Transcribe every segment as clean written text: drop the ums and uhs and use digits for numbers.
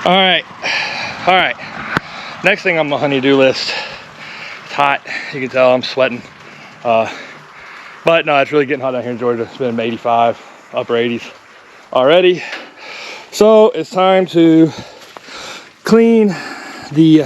All right. Next thing on my honey-do list. It's hot. You can tell I'm sweating. But no, it's really getting hot down here in Georgia. It's been 85, upper 80s already. So it's time to clean the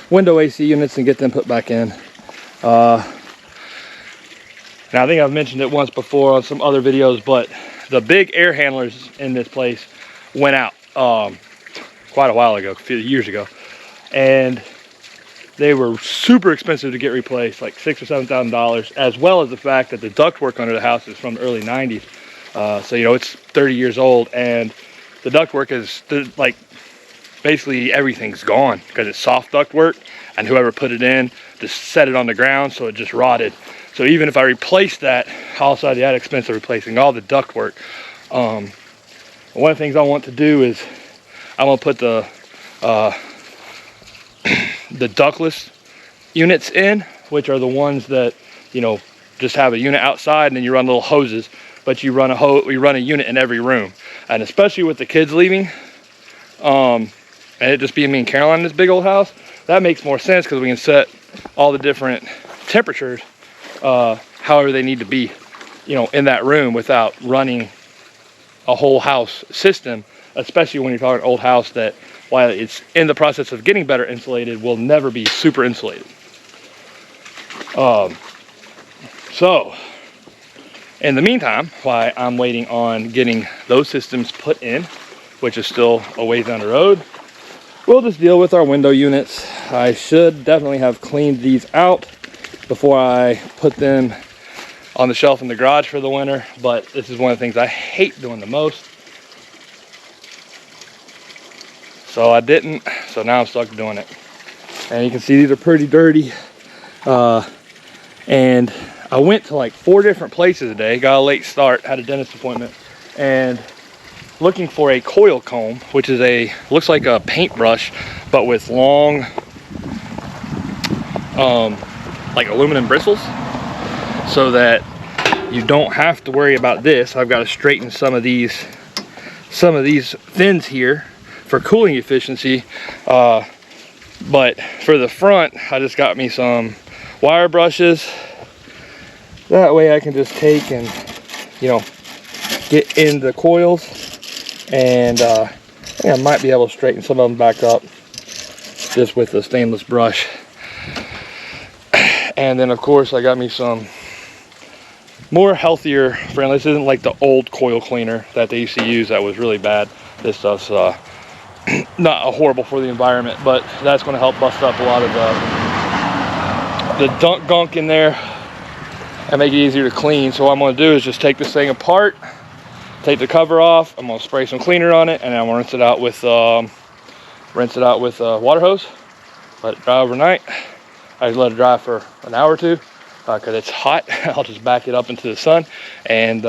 window AC units and get them put back in. Now I think I've mentioned it once before on some other videos, but the big air handlers in this place went out quite a while ago, a few years ago, and they were super expensive to get replaced, like $6,000 or $7,000, as well as the fact that the ductwork under the house is from the early 90s. So you know, it's 30 years old, and the ductwork is like basically everything's gone because it's soft ductwork, and whoever put it in just set it on the ground, so it just rotted. So even if I replace that, also the added expense of replacing all the ductwork. One of the things I want to do is I want to put the ductless units in, which are the ones that, you know, just have a unit outside and then you run little hoses, but you run a unit in every room. And especially with the kids leaving, and it just being me and Caroline in this big old house, that makes more sense because we can set all the different temperatures however they need to be, you know, in that room without running a whole house system, especially when you're talking an old house that, while it's in the process of getting better insulated, will never be super insulated. So in the meantime, while I'm waiting on getting those systems put in, which is still a ways down the road, we'll just deal with our window units. I should definitely have cleaned these out before I put them on the shelf in the garage for the winter, but this is one of the things I hate doing the most. So I didn't, so now I'm stuck doing it. And you can see these are pretty dirty. And I went to like 4 different places today, got a late start, had a dentist appointment, and looking for a coil comb, which is looks like a paintbrush, but with long, like aluminum bristles, so that you don't have to worry about this. I've got to straighten some of these fins here for cooling efficiency, but for the front I just got me some wire brushes. That way I can just take and, you know, get in the coils, and I think I might be able to straighten some of them back up just with the stainless brush. And then of course I got me some more healthier friendly. This isn't like the old coil cleaner that they used to use that was really bad. This stuff's not horrible for the environment, but that's going to help bust up a lot of the gunk in there and make it easier to clean. So what I'm going to do is just take this thing apart, take the cover off, I'm going to spray some cleaner on it, and then I'm going to rinse it out with a water hose, let it dry overnight. I just let it dry for an hour or two because it's hot. I'll just back it up into the sun, and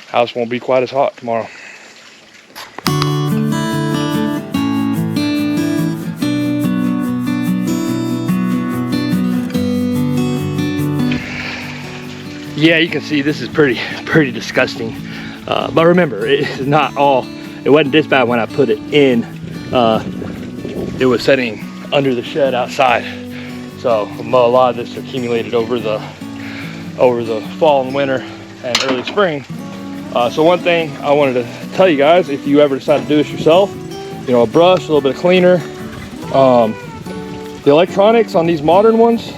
house won't be quite as hot tomorrow. Yeah, you can see this is pretty disgusting. But remember, it's not all. It wasn't this bad when I put it in. It was sitting under the shed outside, so a lot of this accumulated over the fall and winter and early spring. So one thing I wanted to tell you guys, if you ever decide to do this yourself, you know, a brush, a little bit of cleaner. The electronics on these modern ones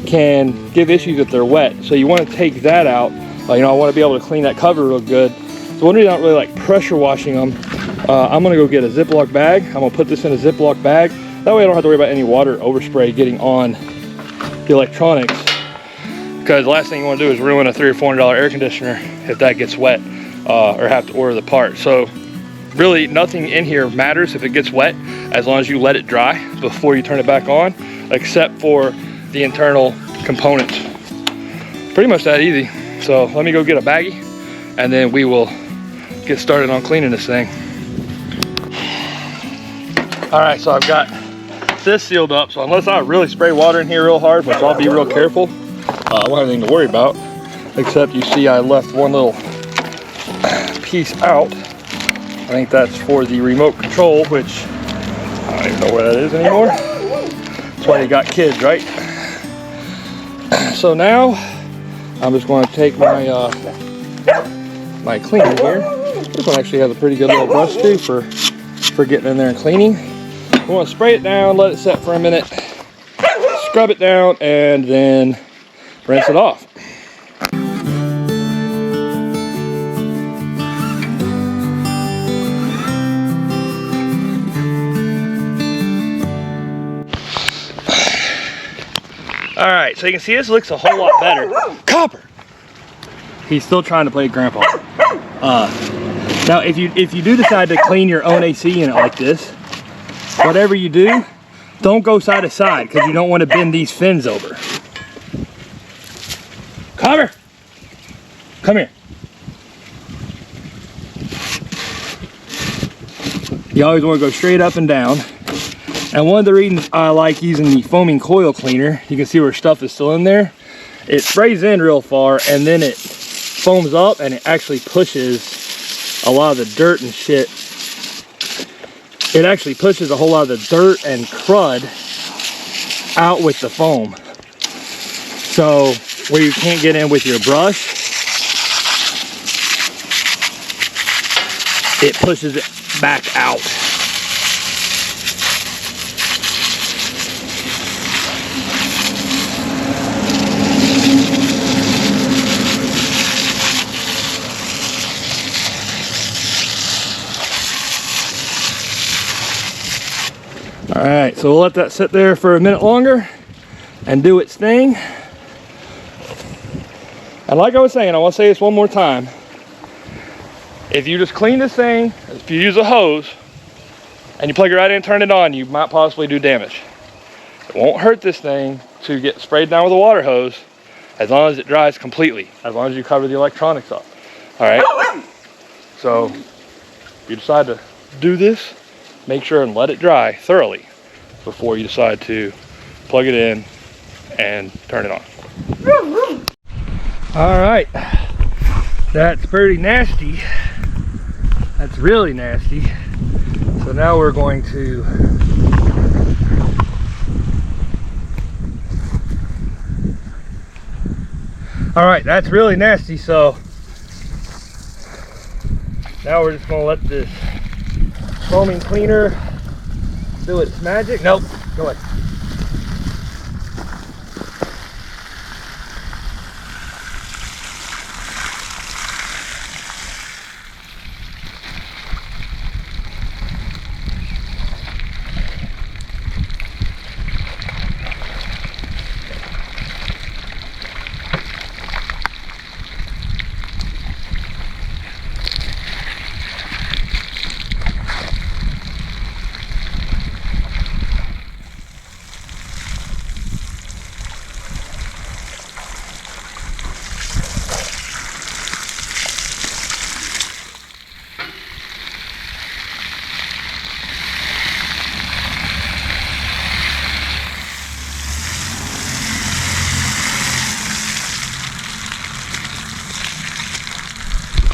can give issues if they're wet, so you want to take that out. You know, I want to be able to clean that cover real good. So one reason I don't really like pressure washing them, I'm going to go get a Ziploc bag. I'm going to put this in a Ziploc bag. That way I don't have to worry about any water overspray getting on the electronics, because the last thing you want to do is ruin a $300 or $400 air conditioner if that gets wet, or have to order the part. So really nothing in here matters if it gets wet, as long as you let it dry before you turn it back on, except for the internal components. Pretty much that easy. So let me go get a baggie, and then we will get started on cleaning this thing. All right, so I've got this sealed up, so unless I really spray water in here real hard, which I'll be real careful, I won't have anything to worry about, except you see I left one little piece out. I think that's for the remote control, which I don't even know where that is anymore. That's why you got kids, right? So now I'm just going to take my my cleaner here. This one actually has a pretty good little brush too for getting in there and cleaning. We want to spray it down, let it set for a minute, scrub it down, and then rinse it off. All right, so you can see this looks a whole lot better. Copper! He's still trying to play grandpa. Now, if you do decide to clean your own AC unit like this, whatever you do, don't go side to side because you don't want to bend these fins over. Copper! Come here. You always want to go straight up and down. And one of the reasons I like using the foaming coil cleaner, you can see where stuff is still in there. It sprays in real far and then it foams up and it actually pushes a lot of the dirt and shit. It actually pushes a whole lot of the dirt and crud out with the foam. So where you can't get in with your brush, it pushes it back out. All right, so we'll let that sit there for a minute longer and do its thing. And like I was saying, I want to say this one more time. If you just clean this thing, if you use a hose and you plug it right in and turn it on, you might possibly do damage. It won't hurt this thing to get sprayed down with a water hose as long as it dries completely, as long as you cover the electronics up. All right, so if you decide to do this, make sure and let it dry thoroughly before you decide to plug it in and turn it on. All right, that's pretty nasty. That's really nasty. So now we're going to all right, that's really nasty. So now we're just going to let this foaming cleaner do its magic. Nope, go ahead.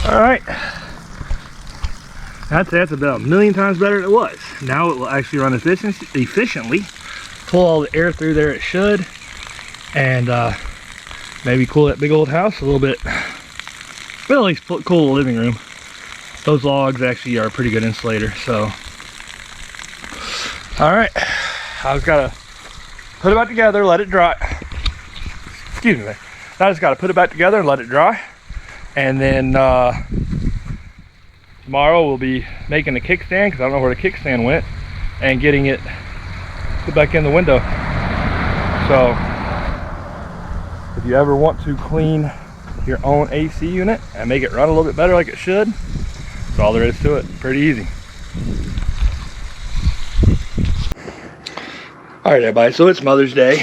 All right, that's about a million times better than it was. Now it will actually run efficiently, pull all the air through there it should, and maybe cool that big old house a little bit. But at least cool the living room. Those logs actually are a pretty good insulator, so. All right, I just gotta put it back together, let it dry. Excuse me, man. I just gotta put it back together and let it dry. And then tomorrow we'll be making a kickstand, because I don't know where the kickstand went, and getting it put back in the window. So if you ever want to clean your own AC unit and make it run a little bit better like it should, that's all there is to it. Pretty easy. All right, everybody, so it's Mother's Day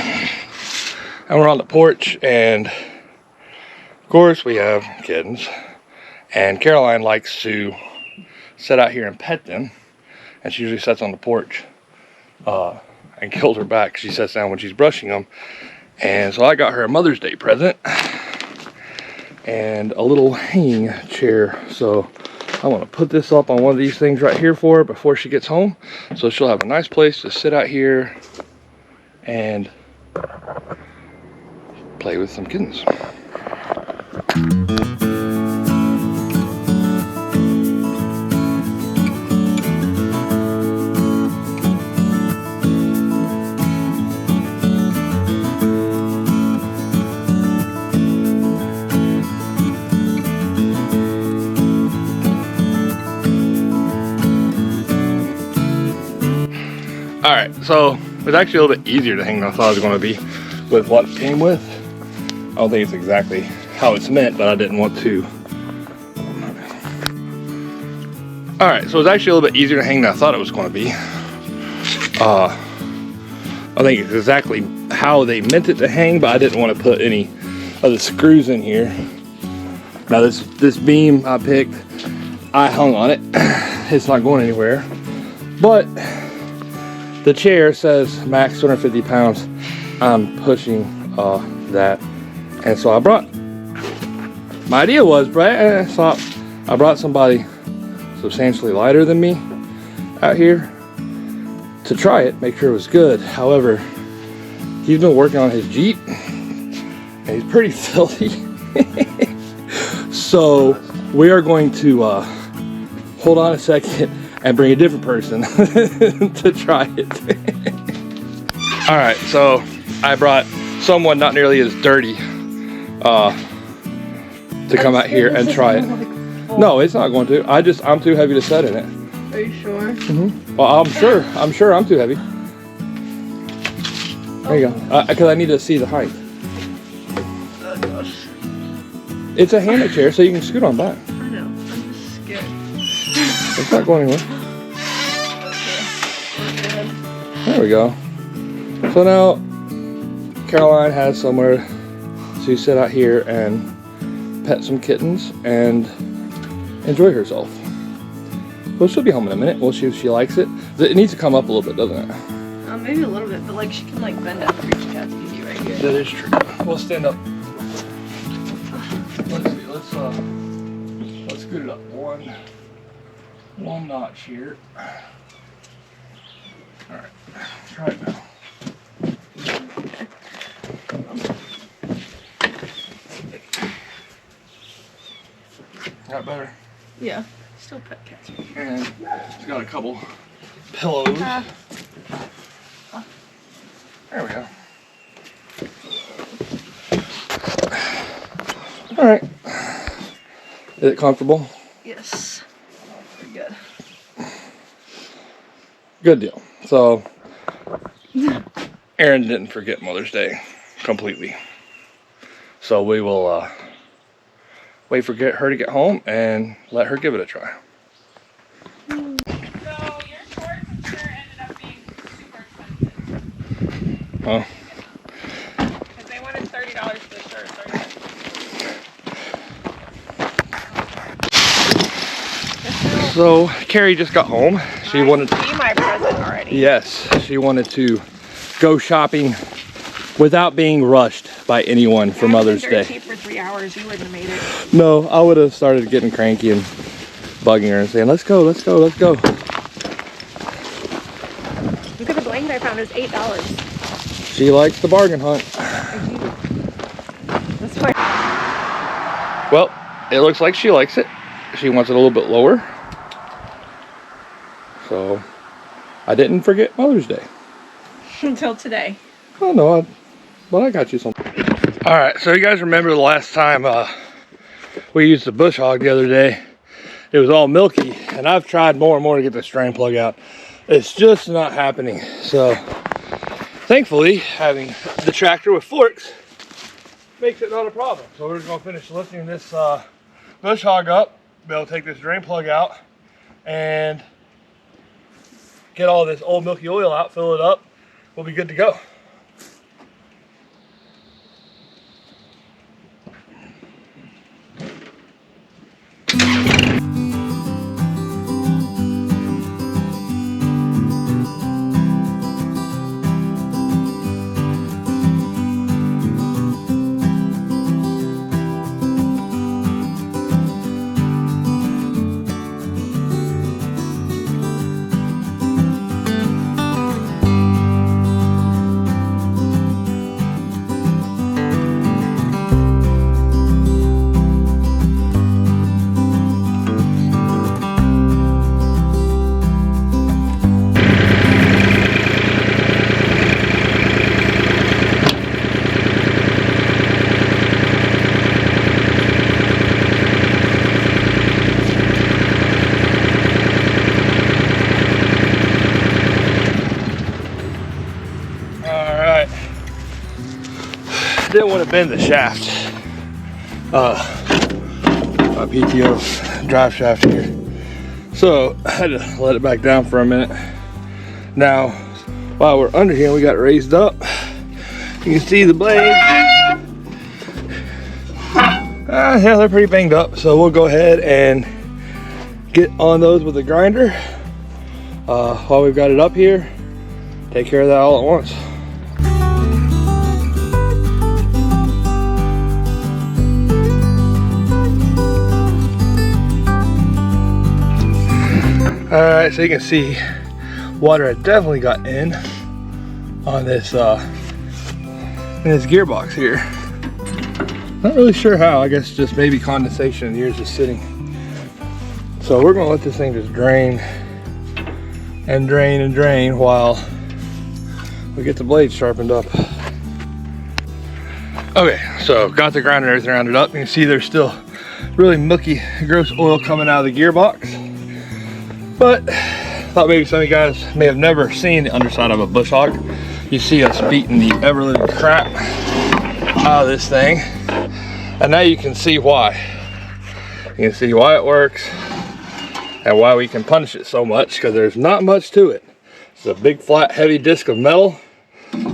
and we're on the porch, and of course we have kittens, and Caroline likes to sit out here and pet them, and she usually sits on the porch and kills her back. She sits down when she's brushing them. And so I got her a Mother's Day present and a little hanging chair. So I want to put this up on one of these things right here for her before she gets home, so she'll have a nice place to sit out here and play with some kittens. All right, so it's actually a little bit easier to hang than I thought it was going to be with what it came with. I don't think it's exactly how it's meant, but I didn't want to. All right, so it's actually a little bit easier to hang than I thought it was going to be. I think it's exactly how they meant it to hang, but I didn't want to put any of the screws in here. Now this beam I picked, I hung on it. It's not going anywhere, but the chair says max 250 pounds. I'm pushing that. And so I brought, my idea was, I brought somebody substantially lighter than me out here to try it, make sure it was good. However, he's been working on his Jeep and he's pretty filthy. So we are going to hold on a second and bring a different person to try it. All right, so I brought someone not nearly as dirty to come out here and try it. No, it's not going to. I'm too heavy to set in it. Are you sure? Mm-hmm. Well, I'm sure I'm too heavy. There you go. Because I need to see the height. Oh gosh. It's a hammock chair, so you can scoot on back. I know. I'm just scared. It's not going anywhere. Okay. There we go. So now Caroline has somewhere to sit out here and pet some kittens and enjoy herself. Well, she'll be home in a minute. We'll see if she likes it. It needs to come up a little bit, doesn't it? Maybe a little bit, but like she can like bend up and reach cat's easy right here. That is true. We'll stand up. Let's see. Let's scoot it up one notch here. All right. Try it now. Got better. Yeah. Still pet cats. And she's got a couple pillows. There we go. All right. Is it comfortable? Yes. Pretty good. Good deal. So, Erin didn't forget Mother's Day completely. So we will wait for her to get home and let her give it a try. So your shorts and shirt ended up being super expensive. Oh. Because they wanted $30 for the shirt. So Carrie just got home. She wanted to see my present already. Yes, she wanted to go shopping without being rushed by anyone for Mother's Day. Cheap for 3 hours, you wouldn't have made it. No, I would have started getting cranky and bugging her and saying, let's go, let's go, let's go. Look at the blanket I found, it was $8. She likes the bargain hunt. That's why. Well, it looks like she likes it. She wants it a little bit lower. So, I didn't forget Mother's Day. Until today. Oh no, but I got you something. All right, so you guys remember the last time we used the Bushhog the other day? It was all milky, and I've tried more and more to get the drain plug out. It's just not happening. So, thankfully, having the tractor with forks makes it not a problem. So we're just gonna finish lifting this Bushhog up, be able to take this drain plug out, and get all this old milky oil out, fill it up. We'll be good to go. didn't want to bend the shaft. My PTO drive shaft here. So I had to let it back down for a minute. Now, while we're under here, we got it raised up. You can see the blades. Yeah, they're pretty banged up. So we'll go ahead and get on those with the grinder. While we've got it up here, take care of that all at once. All right, so you can see water had definitely got in on this gearbox here. Not really sure how. I guess just maybe condensation and yours just sitting. So we're gonna let this thing just drain and drain and drain while we get the blades sharpened up. Okay, so got the grinder and everything rounded up. You can see there's still really mucky, gross oil coming out of the gearbox. But thought maybe some of you guys may have never seen the underside of a Bushhog. You see us beating the ever-living crap out of this thing. And now you can see why. You can see why it works and why we can punish it so much, because there's not much to it. It's a big flat heavy disc of metal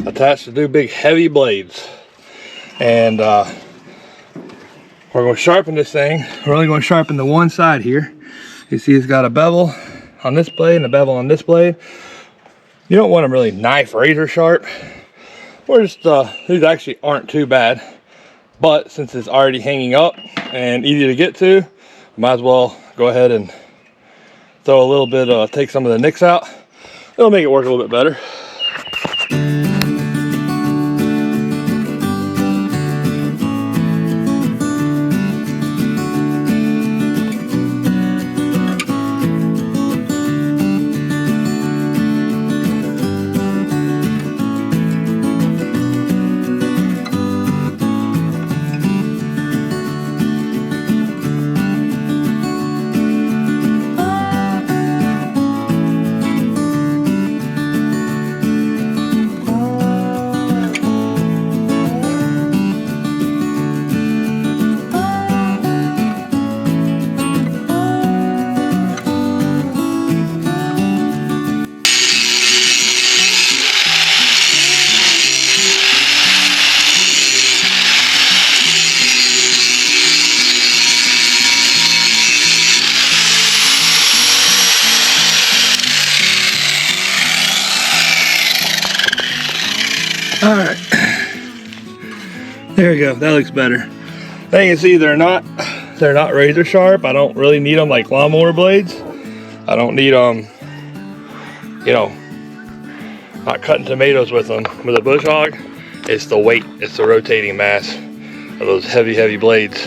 attached to two big heavy blades. And we're going to sharpen this thing. We're only going to sharpen the one side here. You see it's got a bevel on this blade and a bevel on this blade. You don't want them really knife razor sharp. We're just, these actually aren't too bad. But since it's already hanging up and easy to get to, might as well go ahead and throw a little bit, take some of the nicks out. It'll make it work a little bit better. All right, there we go. That looks better. Now you can see they're not razor sharp. I don't really need them like lawnmower blades. I don't need them, you know, not cutting tomatoes with them. With a Bushhog, it's the weight, it's the rotating mass of those heavy blades.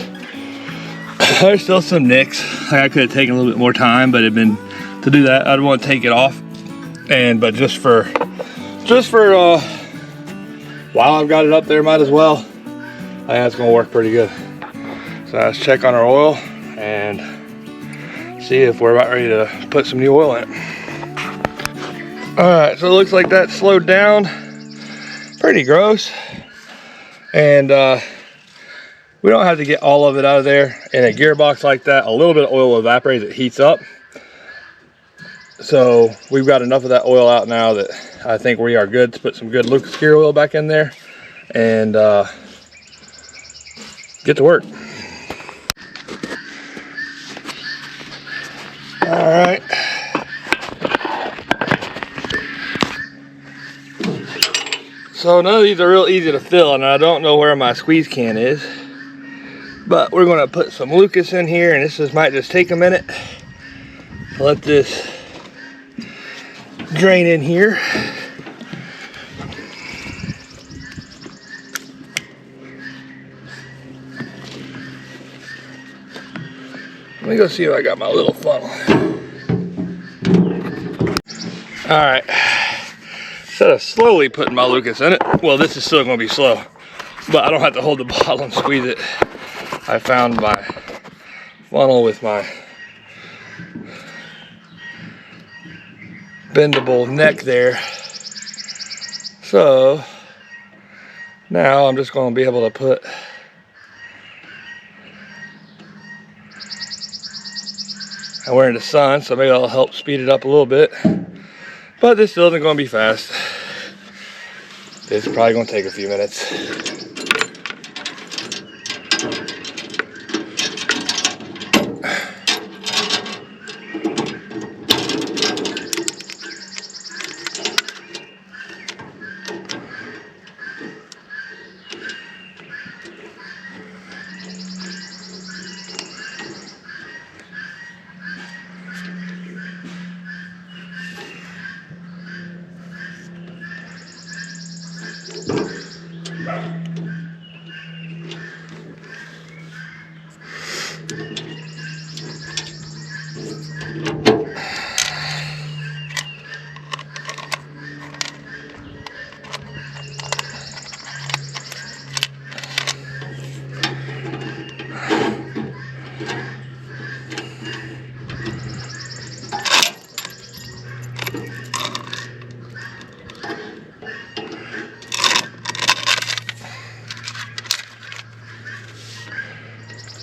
There's still some nicks. I could have taken a little bit more time, but to do that, I'd want to take it off. But just for while I've got it up there, might as well. I think that's gonna work pretty good. So let's check on our oil and see if we're about ready to put some new oil in it. All right, so it looks like that slowed down pretty gross. And we don't have to get all of it out of there. In a gearbox like that, a little bit of oil evaporates, it heats up. So we've got enough of that oil out now that I think we are good to put some good Lucas gear oil back in there and get to work. All right. So none of these are real easy to fill, and I don't know where my squeeze can is, but we're gonna put some Lucas in here, and might just take a minute to let this drain in here. Let me go see if I got my little funnel. All right, instead of slowly putting my Lucas in it, well, this is still gonna be slow, but I don't have to hold the bottle and squeeze it. I found my funnel with my bendable neck there. So Now I'm just going to be able to put and we're in the sun, so maybe that'll help speed it up a little bit. But this still isn't going to be fast. It's probably going to take a few minutes.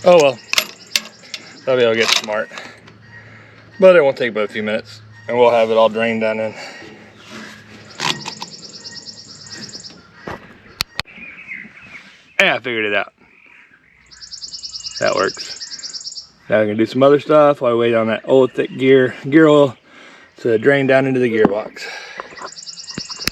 Oh well, I'll be able to get smart. But it won't take but a few minutes, and we'll have it all drained down in. Yeah, I figured it out. That works. Now we can do some other stuff while we wait on that old thick gear oil to drain down into the gearbox.